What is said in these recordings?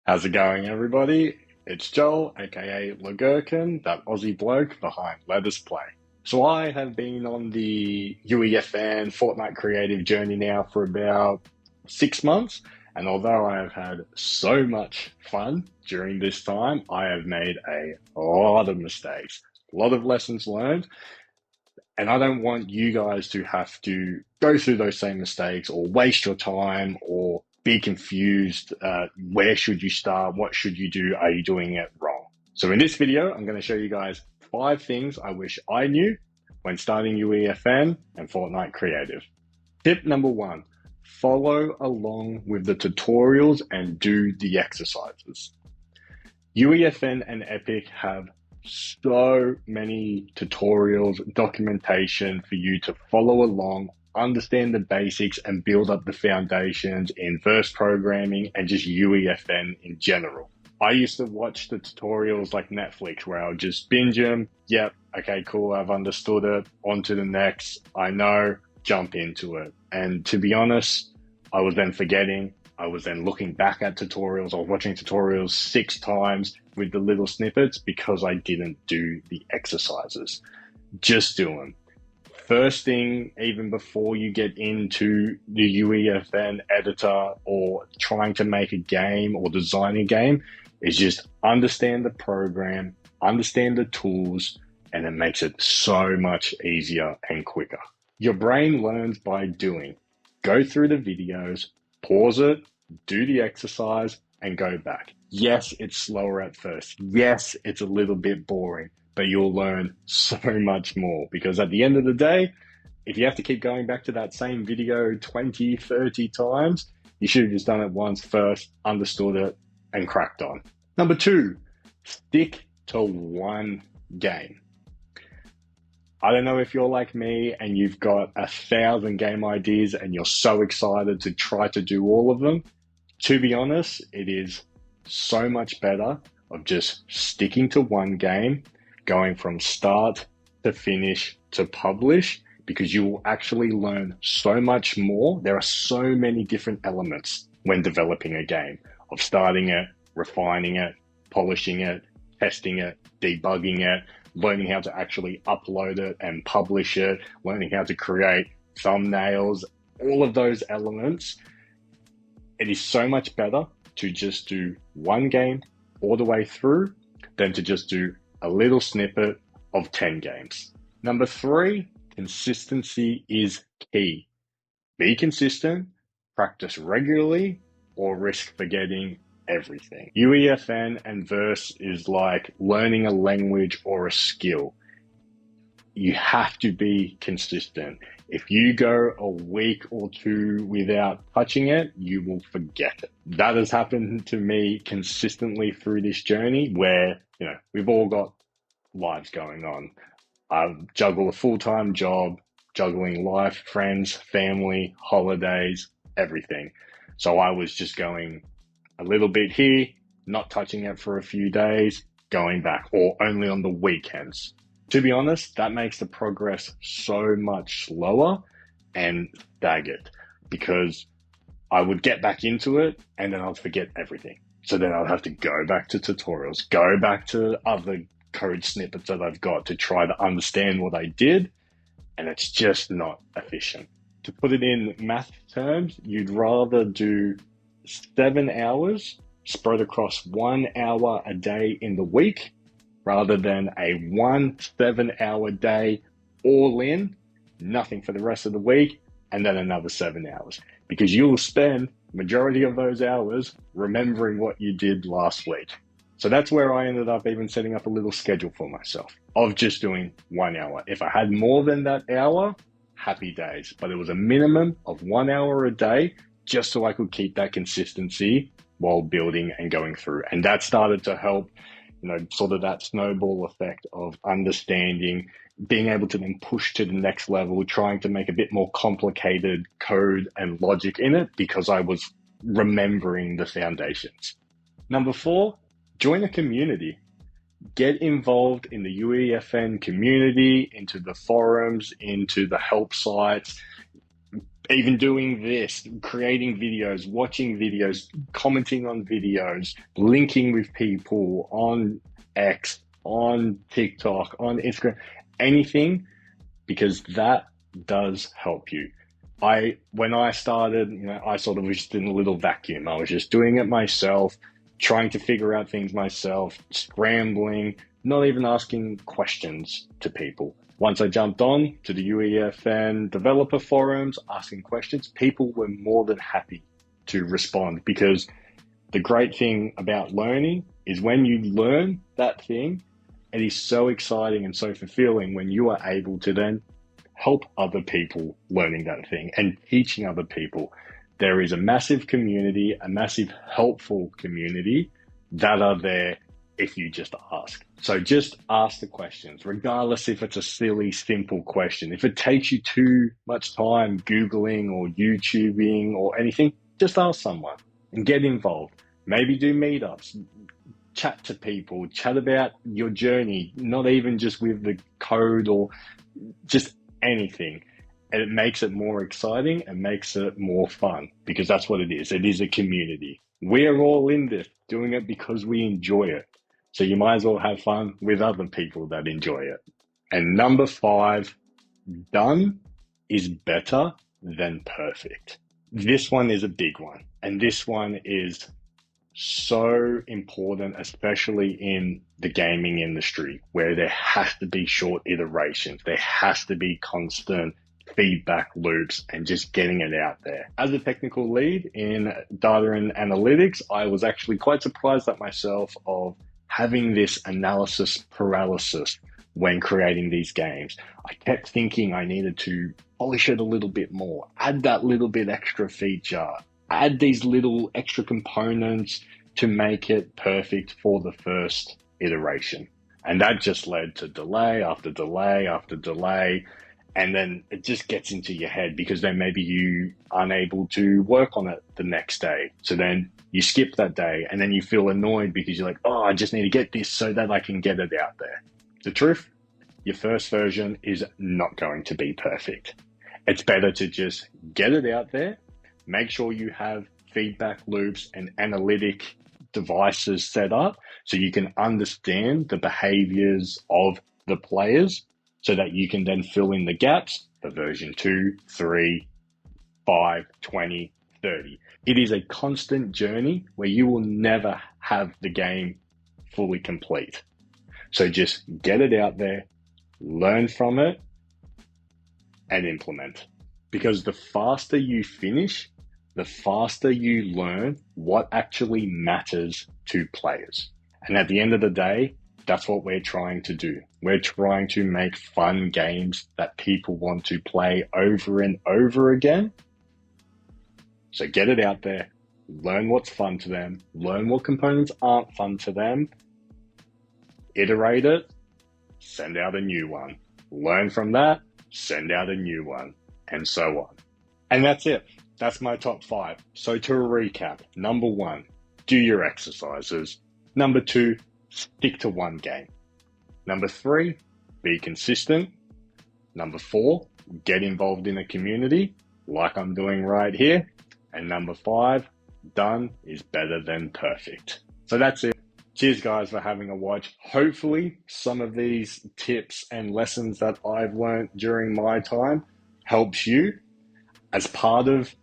How's it going, everybody? It's Joel, aka Lagurkin, that Aussie bloke behind Let Us Play. So I have been on the UEFN Fortnite Creative journey now for about 6 months, and although I have had so much fun during this time, I have made a lot of mistakes, a lot of lessons learned, and I don't want you guys to have to go through those same mistakes or waste your time or be confused. Where should you start? What should you do? Are you doing it wrong? So in this video, I'm going to show you guys 5 things I wish I knew when starting UEFN and Fortnite Creative. Tip number 1, follow along with the tutorials and do the exercises. UEFN and Epic have so many tutorials, documentation for you to follow along, understand the basics, and build up the foundations in verse programming and just UEFN in general. I used to watch the tutorials like Netflix where I would just binge them. Yep, okay, cool, I've understood it. On to the next. I know, jump into it. And to be honest, I was then forgetting. I was then looking back at tutorials. I was watching tutorials 6 times with the little snippets because I didn't do the exercises. Just do them. First thing, even before you get into the UEFN editor or trying to make a game or design a game, is just understand the program, understand the tools, and it makes it so much easier and quicker. Your brain learns by doing. Go through the videos, pause it, do the exercise, and go back. Yes, it's slower at first. Yes, it's a little bit boring, but you'll learn so much more because at the end of the day, if you have to keep going back to that same video 20, 30 times, you should have just done it once first, understood it, and cracked on. Number 2, stick to one game. I don't know if you're like me and you've got 1,000 game ideas and you're so excited to try to do all of them. To be honest, it is so much better of just sticking to one game, going from start to finish to publish, because you will actually learn so much more. There are so many different elements when developing a game, of starting it, refining it, polishing it, testing it, debugging it, learning how to actually upload it and publish it, learning how to create thumbnails, all of those elements. It is so much better to just do one game all the way through than to just do a little snippet of 10 games. Number 3, consistency is key. Be consistent, practice regularly, or risk forgetting everything. UEFN and Verse is like learning a language or a skill. You have to be consistent. If you go a week or 2 without touching it, you will forget it. That has happened to me consistently through this journey where, we've all got lives going on. I juggle a full-time job, juggling life, friends, family, holidays, everything. So I was just going a little bit here, not touching it for a few days, going back, or only on the weekends. To be honest, that makes the progress so much slower and staggered because I would get back into it and then I'd forget everything. So then I'd have to go back to tutorials, go back to other code snippets that I've got to try to understand what I did, and it's just not efficient. To put it in math terms, you'd rather do 7 hours spread across 1 hour a day in the week rather than a 1 7-hour day all in, nothing for the rest of the week, and then another 7 hours. Because you'll spend majority of those hours remembering what you did last week. So that's where I ended up even setting up a little schedule for myself of just doing 1 hour. If I had more than that hour, happy days. But it was a minimum of 1 hour a day just so I could keep that consistency while building and going through. And that started to help, sort of that snowball effect of understanding, being able to then push to the next level, trying to make a bit more complicated code and logic in it because I was remembering the foundations. Number 4, join a community. Get involved in the UEFN community, into the forums, into the help sites. even doing this, creating videos, watching videos, commenting on videos, linking with people on X, on TikTok, on Instagram, anything, because that does help you. When I started, I sort of was just in a little vacuum. I was just doing it myself, trying to figure out things myself, scrambling, not even asking questions to people. Once I jumped on to the UEFN developer forums, asking questions, people were more than happy to respond, because the great thing about learning is when you learn that thing, it is so exciting and so fulfilling when you are able to then help other people learning that thing and teaching other people. There is a massive community, a massive helpful community that are there if you just ask. So just ask the questions, regardless if it's a silly, simple question. If it takes you too much time Googling or YouTubing or anything, just ask someone and get involved. Maybe do meetups, chat to people, chat about your journey, not even just with the code or just anything. And it makes it more exciting and makes it more fun, because that's what it is. It is a community. We're all in this, doing it because we enjoy it. So you might as well have fun with other people that enjoy it. And number 5, done is better than perfect. This one is a big one. And this one is so important, especially in the gaming industry, where there has to be short iterations. There has to be constant feedback loops and just getting it out there. As a technical lead in data and analytics, I was actually quite surprised at myself of having this analysis paralysis when creating these games. I kept thinking I needed to polish it a little bit more, add that little bit extra feature, add these little extra components to make it perfect for the first iteration. And that just led to delay after delay after delay. And then it just gets into your head, because then maybe you aren't able to work on it the next day. So then you skip that day and then you feel annoyed because you're like, oh, I just need to get this so that I can get it out there. The truth, your first version is not going to be perfect. It's better to just get it out there. Make sure you have feedback loops and analytic devices set up so you can understand the behaviors of the players, so that you can then fill in the gaps for version 2, 3, 5, 20, 30. It is a constant journey where you will never have the game fully complete. So just get it out there, learn from it, and implement. Because the faster you finish, the faster you learn what actually matters to players. And at the end of the day, that's what we're trying to do. We're trying to make fun games that people want to play over and over again. So get it out there, learn what's fun to them, learn what components aren't fun to them, iterate it, send out a new one. Learn from that, send out a new one, and so on. And that's it. That's my top 5. So to recap, number 1, do your exercises. Number 2, stick to one game. Number 3, be consistent. Number 4, get involved in a community like I'm doing right here. And number 5, done is better than perfect. So that's it. Cheers, guys, for having a watch. Hopefully, some of these tips and lessons that I've learned during my time helps you as part of,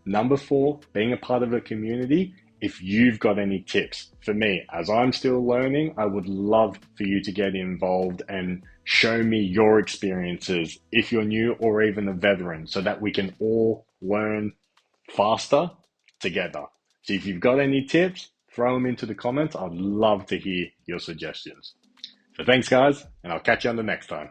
number 4, being a part of a community. If you've got any tips for me, as I'm still learning, I would love for you to get involved and show me your experiences if you're new or even a veteran, so that we can all learn faster together. So if you've got any tips, throw them into the comments. I'd love to hear your suggestions. So thanks, guys, and I'll catch you on the next time.